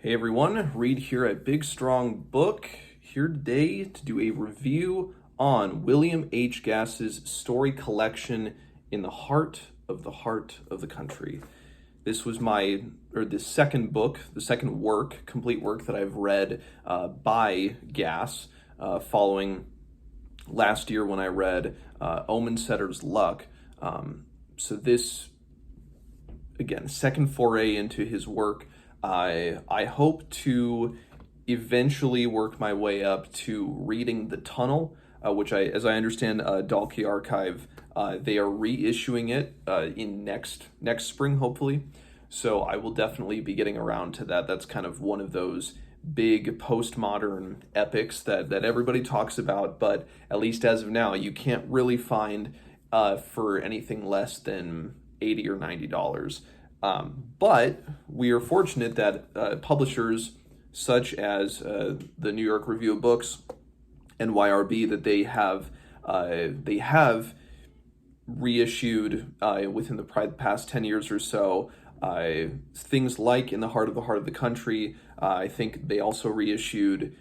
Hey everyone, Reed here at Big Strong Book, here today to do a review on William H. Gass's story collection, In the Heart of the Country. This was the second book, the second complete work that I've read by Gass, following last year when I read Omen Setter's Luck. So this, again, second foray into his work. I hope to eventually work my way up to reading The Tunnel, which as I understand, Dalkey Archive, they are reissuing it in next spring, hopefully. So I will definitely be getting around to that. That's kind of one of those big postmodern epics that everybody talks about, but at least as of now, you can't really find for anything less than $80 or $90. But we are fortunate that publishers such as the New York Review of Books and YRB, that they have reissued within the past 10 years or so things like In the Heart of the Country. I think they also reissued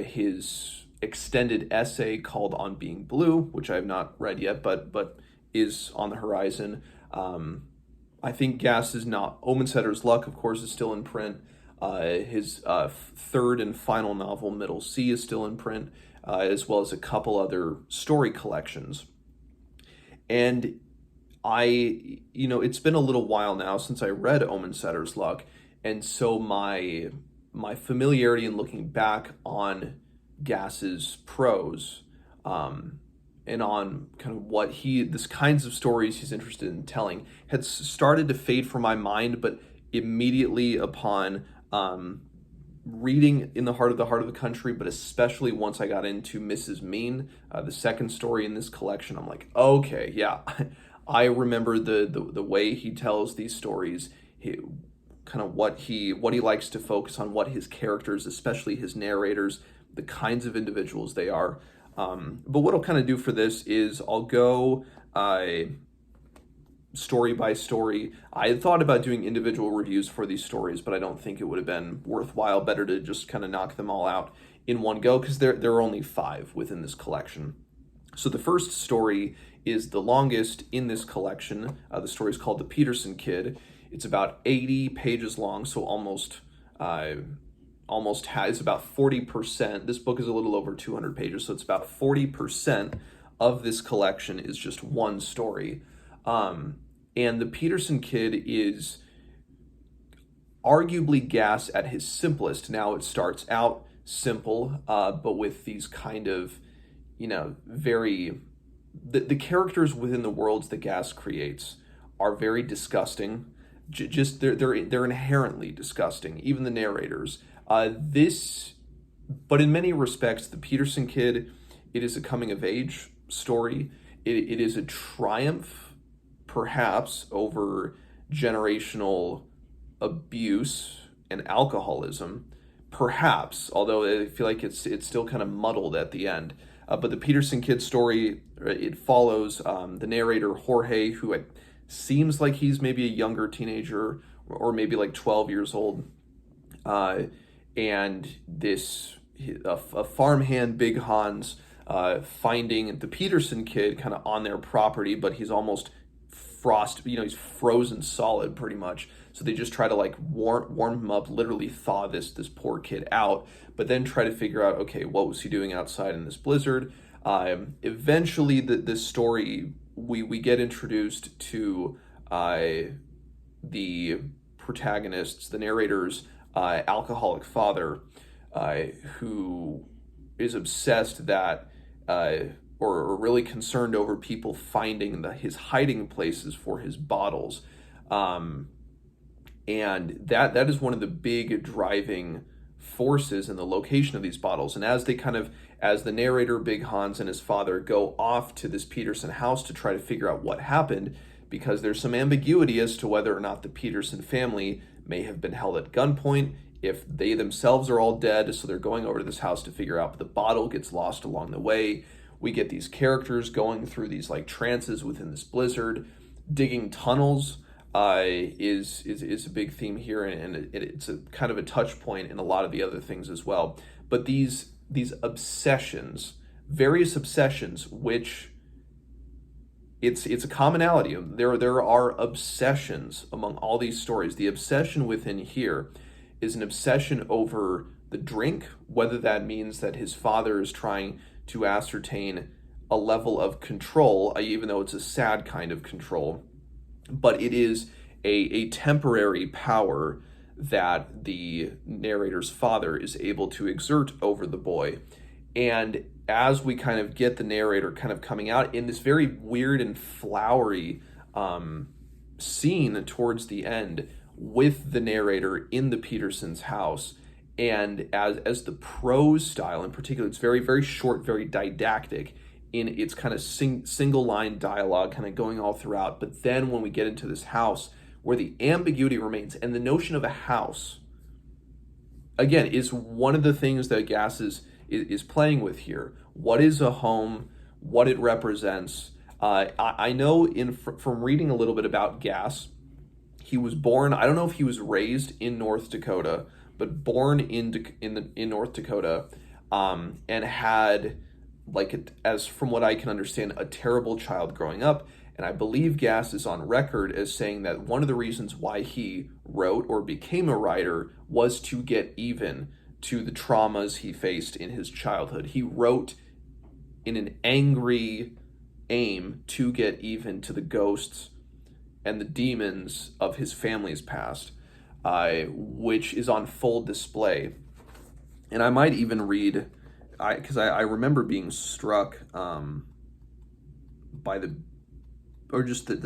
his extended essay called On Being Blue, which I have not read yet, but is on the horizon. I think Gass is not. Omen Setter's Luck, of course, is still in print. His third and final novel, Middle Sea, is still in print, as well as a couple other story collections. And it's been a little while now since I read Omen Setter's Luck, and so my familiarity in looking back on Gass's prose, and on kind of this kinds of stories he's interested in telling, had started to fade from my mind, but immediately upon reading In the Heart of the Country, but especially once I got into Mrs. Mean, the second story in this collection, I'm like, okay, yeah, I remember the way he tells these stories, kind of what he likes to focus on, what his characters, especially his narrators, the kinds of individuals they are. But what I'll kind of do for this is I'll go story by story. I had thought about doing individual reviews for these stories, but I don't think it would have been worthwhile. Better to just kind of knock them all out in one go, because there are only 5 within this collection. So the first story is the longest in this collection. The story is called The Peterson Kid. It's about 80 pages long, so it's about 40%. This book is a little over 200 pages, so it's about 40% of this collection is just one story. And The Peterson Kid is arguably Gass at his simplest. Now, it starts out simple, but with these kind of, the characters within the worlds that Gass creates are very disgusting. Just they're inherently disgusting, even the narrators. But in many respects, The Peterson Kid, it is a coming of age story. It is a triumph, perhaps, over generational abuse and alcoholism, perhaps, although I feel like it's still kind of muddled at the end. But the Peterson Kid story, it follows the narrator, Jorge, who seems like he's maybe a younger teenager, or maybe like 12 years old. And a farmhand, Big Hans, finding the Peterson Kid kind of on their property, but he's almost he's frozen solid pretty much. So they just try to like warm him up, literally thaw this poor kid out, but then try to figure out, okay, what was he doing outside in this blizzard? Eventually, this story, we get introduced to the protagonists, the narrators, alcoholic father, who is obsessed that, or really concerned over people finding his hiding places for his bottles. And that is one of the big driving forces in the location of these bottles. And as the narrator, Big Hans, and his father go off to this Peterson house to try to figure out what happened, because there's some ambiguity as to whether or not the Peterson family may have been held at gunpoint, if they themselves are all dead. So they're going over to this house to figure out, but the bottle gets lost along the way. We get these characters going through these like trances within this blizzard, digging tunnels is a big theme here, and it's a kind of a touch point in a lot of the other things as well. But these obsessions, various obsessions, which it's a commonality. There are obsessions among all these stories. The obsession within here is an obsession over the drink, whether that means that his father is trying to ascertain a level of control, even though it's a sad kind of control, but it is a temporary power that the narrator's father is able to exert over the boy. And as we kind of get the narrator kind of coming out in this very weird and flowery scene towards the end with the narrator in the Petersons' house, and as the prose style in particular, it's very, very short, very didactic in its kind of single line dialogue kind of going all throughout. But then when we get into this house where the ambiguity remains, and the notion of a house, again, is one of the things that Gass is playing with here. What is a home? What it represents? I know from reading a little bit about Gass, he was born, I don't know if he was raised in North Dakota, but born in North Dakota, and had, as from what I can understand, a terrible child growing up. And I believe Gass is on record as saying that one of the reasons why he wrote or became a writer was to get even to the traumas he faced in his childhood. He wrote in an angry aim to get even to the ghosts and the demons of his family's past, which is on full display. And I might even read, because I remember being struck by the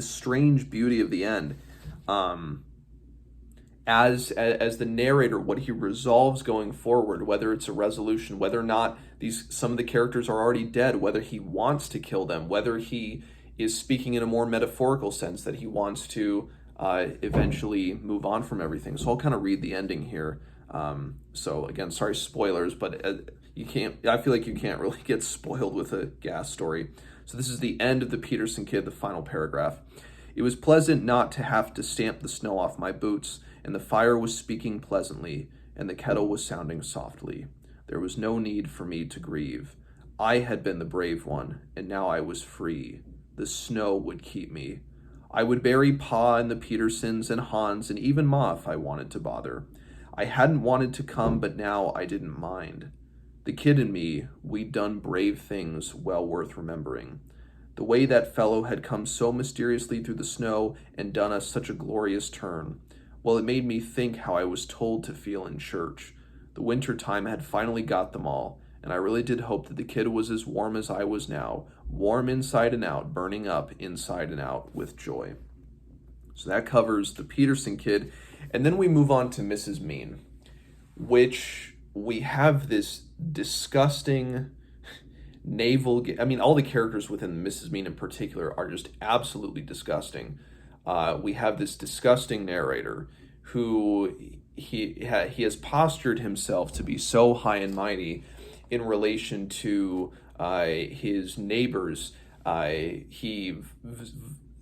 strange beauty of the end. As the narrator, what he resolves going forward, whether it's a resolution, whether or not some of the characters are already dead, whether he wants to kill them, whether he is speaking in a more metaphorical sense that he wants to eventually move on from everything. So I'll kind of read the ending here. So again, sorry, spoilers, but I feel like you can't really get spoiled with a Gass story. So this is the end of the Peterson Kid, the final paragraph. It was pleasant not to have to stamp the snow off my boots, and the fire was speaking pleasantly, and the kettle was sounding softly. There was no need for me to grieve. I had been the brave one, and now I was free. The snow would keep me. I would bury Pa and the Petersons and Hans and even Ma if I wanted to bother. I hadn't wanted to come, but now I didn't mind. The kid and me, we'd done brave things well worth remembering. The way that fellow had come so mysteriously through the snow and done us such a glorious turn. Well, it made me think how I was told to feel in church. The winter time had finally got them all, and I really did hope that the kid was as warm as I was now, warm inside and out, burning up inside and out with joy. So that covers the Peterson Kid. And then we move on to Mrs. Mean, which we have this disgusting navel. I mean, all the characters within Mrs. Mean in particular are just absolutely disgusting. We have this disgusting narrator who he has postured himself to be so high and mighty in relation to his neighbors. He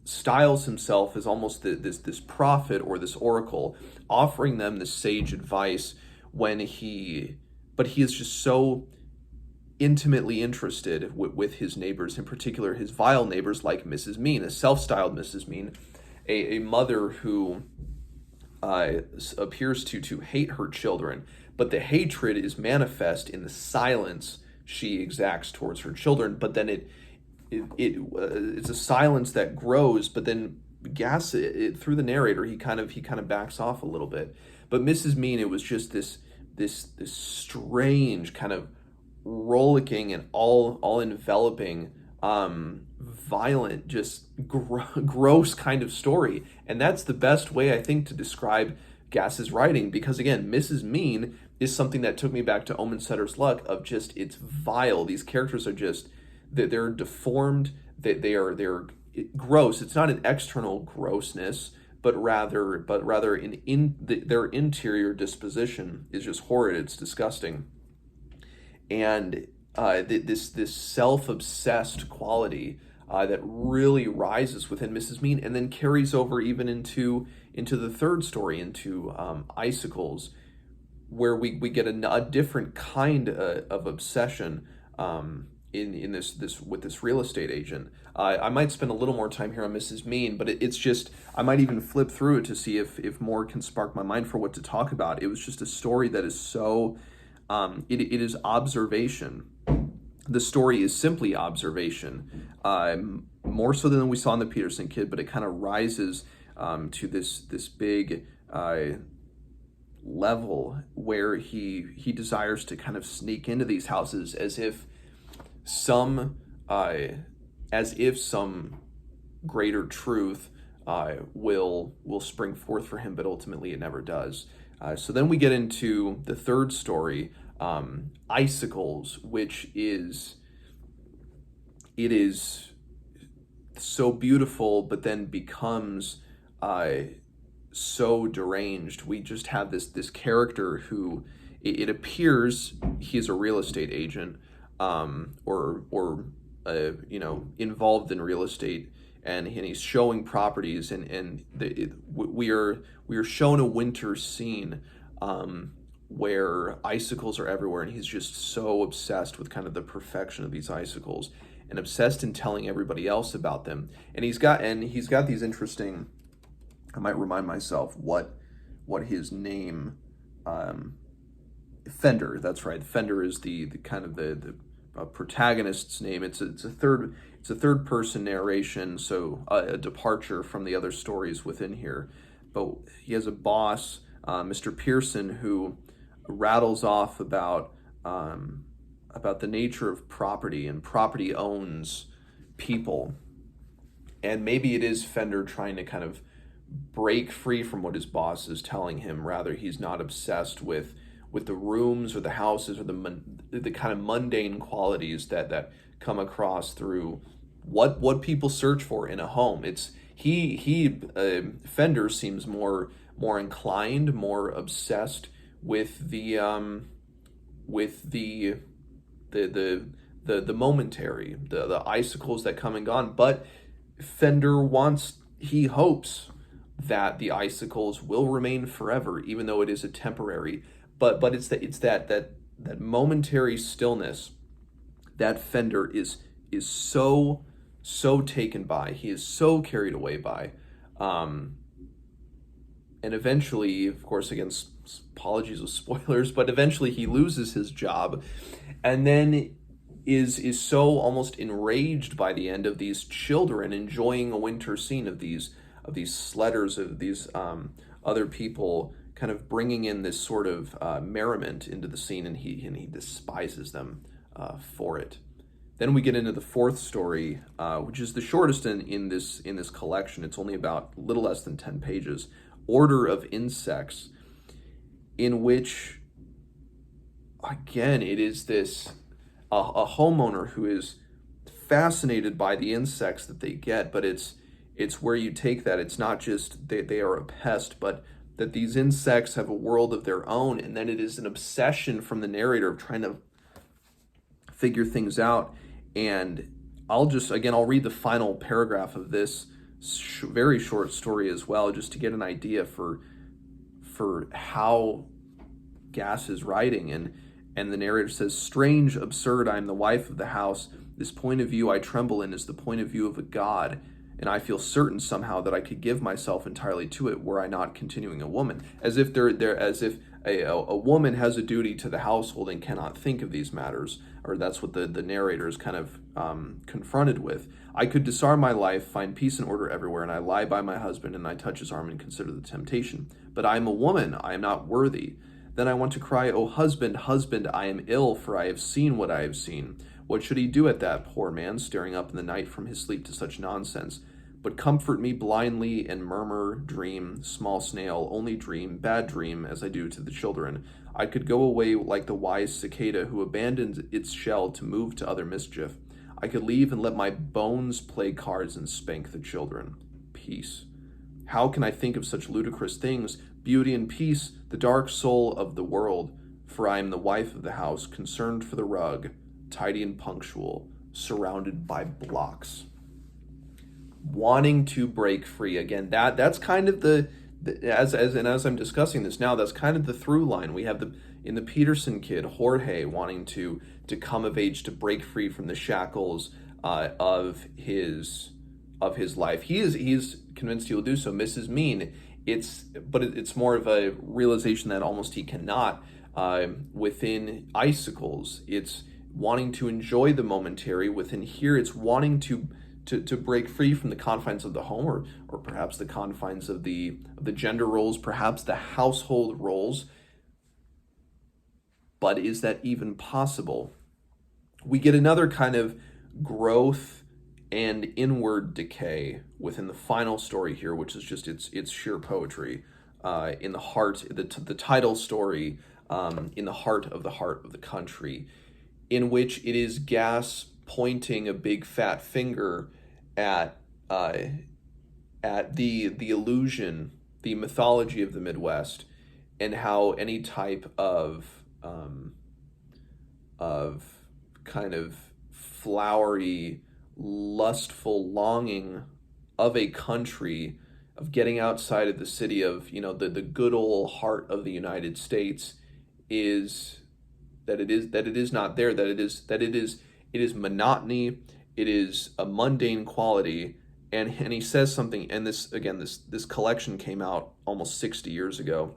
styles himself as almost this prophet or this oracle, offering them this sage advice but he is just so intimately interested with his neighbors, in particular his vile neighbors like Mrs. Mean, a self-styled Mrs. Mean, a mother who appears to hate her children, but the hatred is manifest in the silence she exacts towards her children. But then it's a silence that grows, but then Gass, through the narrator, he kind of backs off a little bit. But Mrs. Mean, it was just this strange kind of rollicking and all enveloping, violent, just gross kind of story. And that's the best way, I think, to describe Gass's writing, because again, Mrs. Mean is something that took me back to Omen Setter's Luck, of just, it's vile. These characters are just, they're deformed, they're gross. It's not an external grossness, but rather their interior disposition is just horrid. It's disgusting. And this self-obsessed quality that really rises within Mrs. Mean, and then carries over even into the third story, into Icicles, where we get a different kind of obsession in this with this real estate agent. I might spend a little more time here on Mrs. Mean, but it's just, I might even flip through it to see if more can spark my mind for what to talk about. It was just a story that is so, it is observation. The story is simply observation, more so than we saw in the Peterson Kid, but it kind of rises to this big level where he desires to kind of sneak into these houses as if some greater truth will spring forth for him, but ultimately it never does. So then we get into the third story, Icicles, which is so beautiful, but then becomes so deranged. We just have this character who it appears he's a real estate agent, or involved in real estate, and he's showing properties, and we are shown a winter scene where icicles are everywhere, and he's just so obsessed with kind of the perfection of these icicles, and obsessed in telling everybody else about them. And he's got these interesting, I might remind myself what his name, Fender, that's right. Fender is the kind of the protagonist's name. It's a third person narration, so a departure from the other stories within here. But he has a boss, Mr. Pearson, who rattles off about the nature of property, and property owns people. And maybe it is Fender trying to kind of break free from what his boss is telling him. Rather, he's not obsessed with the rooms or the houses or the kind of mundane qualities that come across through what people search for in a home. It's Fender seems more inclined, more obsessed with the momentary, the icicles that come and gone. But Fender he hopes that the icicles will remain forever, even though it is a temporary. But it's that momentary stillness that Fender is so taken by. He is so carried away by, and eventually, of course, again, apologies with spoilers, but eventually he loses his job, and then is so almost enraged by the end of these children enjoying a winter scene of these sledders, of these other people kind of bringing in this sort of merriment into the scene, and he despises them for it. Then we get into the fourth story, which is the shortest in this collection. It's only about a little less than 10 pages. Order of Insects, in which, again, it is this a homeowner who is fascinated by the insects that they get, but it's where you take that. It's not just they are a pest, but that these insects have a world of their own, and then it is an obsession from the narrator of trying to figure things out. And I'll read the final paragraph of this very short story as well, just to get an idea for how Gass is writing. And the narrator says, "Strange, absurd, I am the wife of the house. This point of view I tremble in is the point of view of a god, and I feel certain somehow that I could give myself entirely to it were I not continuing a woman." As if a woman has a duty to the household and cannot think of these matters, or that's what the narrator is kind of confronted with. "I could disarm my life, find peace and order everywhere, and I lie by my husband, and I touch his arm and consider the temptation. But I am a woman, I am not worthy. Then I want to cry, 'O husband, husband, I am ill, for I have seen what I have seen.' What should he do at that, poor man, staring up in the night from his sleep to such nonsense? But comfort me blindly and murmur, dream, small snail, only dream, bad dream, as I do to the children. I could go away like the wise cicada who abandons its shell to move to other mischief. I could leave and let my bones play cards and spank the children. Peace. How can I think of such ludicrous things? Beauty and peace, the dark soul of the world. For I am the wife of the house, concerned for the rug, tidy and punctual, surrounded by blocks." wanting to break free. Again, that's kind of as I'm discussing this now, that's kind of the through line. We have in the Peterson kid, Jorge, wanting to come of age, to break free from the shackles of his life. He's convinced he'll do so. Mrs. Mean, it's more of a realization that almost he cannot. Within Icicles, it's wanting to enjoy the momentary. Within Here, it's wanting to break free from the confines of the home, or perhaps the confines of the gender roles, perhaps the household roles. But is that even possible? We get another kind of growth and inward decay within the final story here, which is just it's sheer poetry. In the heart, the title story, in the heart of the country, in which it is Gass pointing a big fat finger at the illusion, the mythology of the Midwest, and how any type of kind of flowery, lustful longing of a country, of getting outside of the city, of the good old heart of the United States, is that it is not there, that it is monotony, it is a mundane quality. And he says something, and this collection came out almost 60 years ago,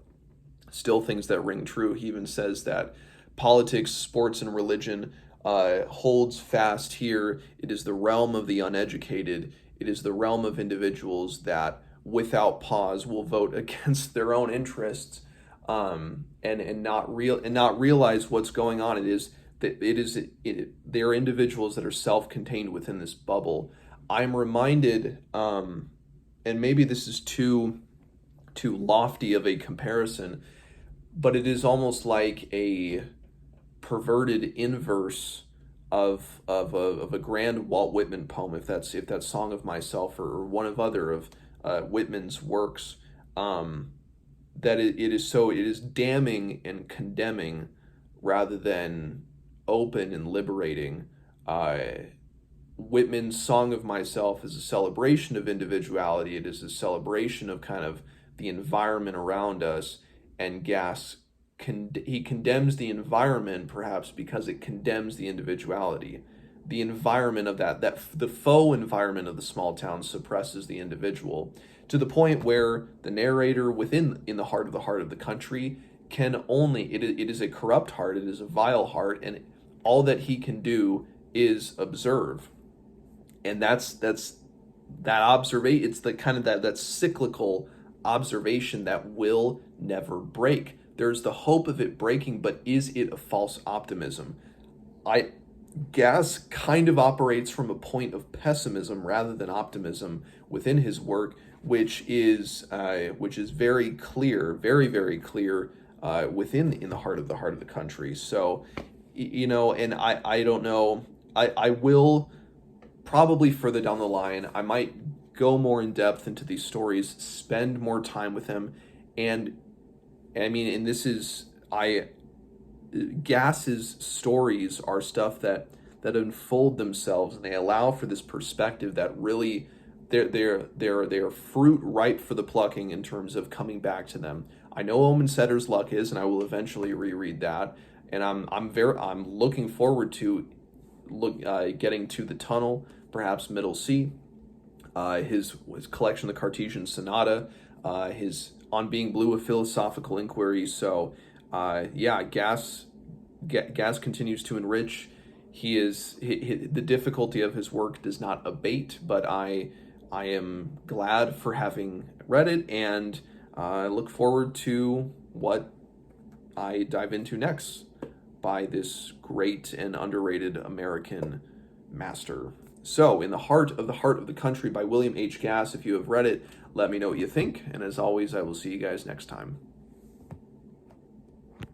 still things that ring true. He even says that politics, sports, and religion holds fast here. It is the realm of the uneducated. It is the realm of individuals that, without pause, will vote against their own interests, and not realize what's going on. They're individuals that are self-contained within this bubble. I'm reminded, and maybe this is too lofty of a comparison, but it is almost like a perverted inverse of a grand Walt Whitman poem, if that's Song of Myself, or one of other of Whitman's works, that it is damning and condemning rather than open and liberating. Whitman's Song of Myself is a celebration of individuality. It is a celebration of kind of the environment around us, and Gass he condemns the environment perhaps because it condemns the individuality. The environment of that the faux environment of the small town suppresses the individual, to the point where the narrator in the heart of the country can only, it is a corrupt heart, it is a vile heart, and all that he can do is observe. And that's that observation. It's the kind of that cyclical observation that will never break. There's the hope of it breaking, but is it a false optimism? Gass kind of operates from a point of pessimism rather than optimism within his work, which is very clear, very, very clear, in the heart of the country. So, and I don't know, I will probably further down the line, I might go more in depth into these stories, spend more time with them, and this is, Gass's stories are stuff that unfold themselves, and they allow for this perspective that really they're fruit ripe for the plucking in terms of coming back to them. I know Omen Setter's Luck is, and I will eventually reread that, and I'm looking forward to getting to The Tunnel, perhaps Middle C, his collection, The Cartesian Sonata, his On Being Blue, A Philosophical Inquiry. So Gass continues to enrich. The difficulty of his work does not abate, but I am glad for having read it, and I look forward to what I dive into next by this great and underrated American master. So, In the Heart of the Country by William H. Gass. If you have read it, let me know what you think, and as always, I will see you guys next time.